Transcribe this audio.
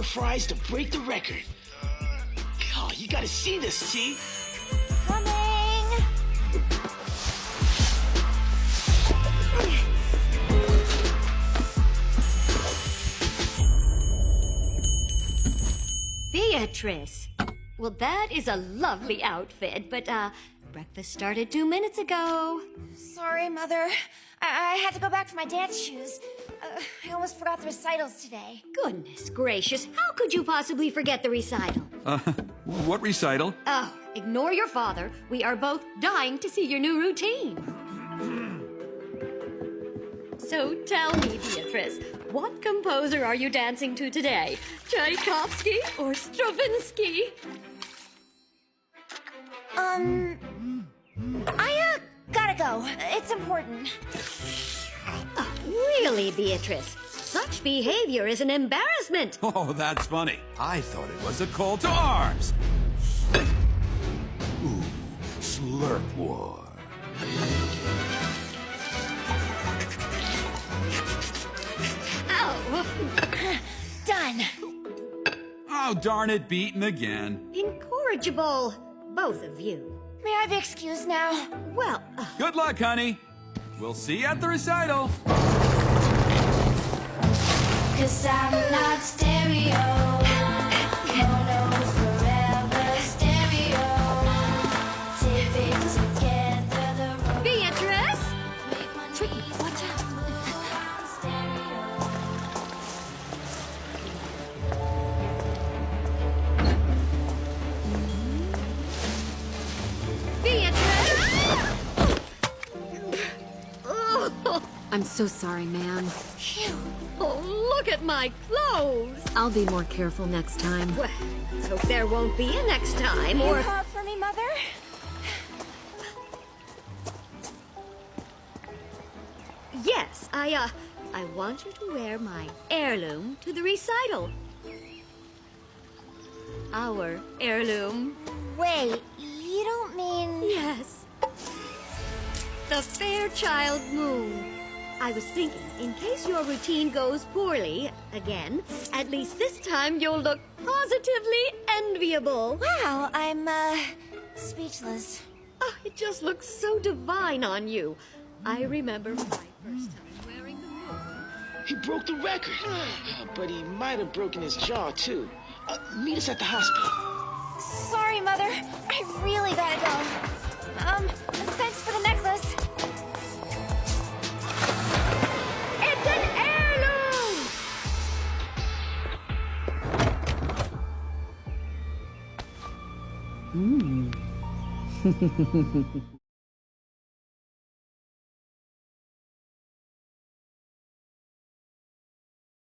fries to break the record. Oh, you gotta see this, T. Coming! Beatrice. Well, that is a lovely outfit, but, breakfast started 2 minutes ago. Sorry, Mother. I had to go back for my dance shoes. I almost forgot the recitals today. Goodness gracious, how could you possibly forget the recital? What recital? Oh, ignore your father. We are both dying to see your new routine. So tell me, Beatrice, what composer are you dancing to today? Tchaikovsky or Stravinsky? I gotta go. It's important. Oh, really, Beatrice? Such behavior is an embarrassment. Oh, that's funny. I thought it was a call to arms. Ooh, slurp war. Oh, Done. Oh, darn it, beaten again. incorrigible, both of you. May I be excused now? Well, Good luck, honey. We'll see you at the recital. 'Cause I'm not stereo. Mono's forever stereo. Tip it together the road. Beatrice! Make my Tricky, knees watch out. stereo. Beatrice! Oh, I'm so sorry, ma'am. Phew. oh, look at my clothes. I'll be more careful next time. Well, let's hope there won't be a next time, You or... called for me, Mother? Yes, I want you to wear my heirloom to the recital. Our heirloom. Wait, you don't mean... Yes. The Fairchild Moon. I was thinking, in case your routine goes poorly again, at least this time you'll look positively enviable. Wow, I'm, speechless. Oh, it just looks so divine on you. I remember my first time wearing the moon. He broke the record. But he might have broken his jaw, too. Meet us at the hospital. Sorry, Mother. I really gotta go. Thanks for the necklace. It's an heirloom! Mmm.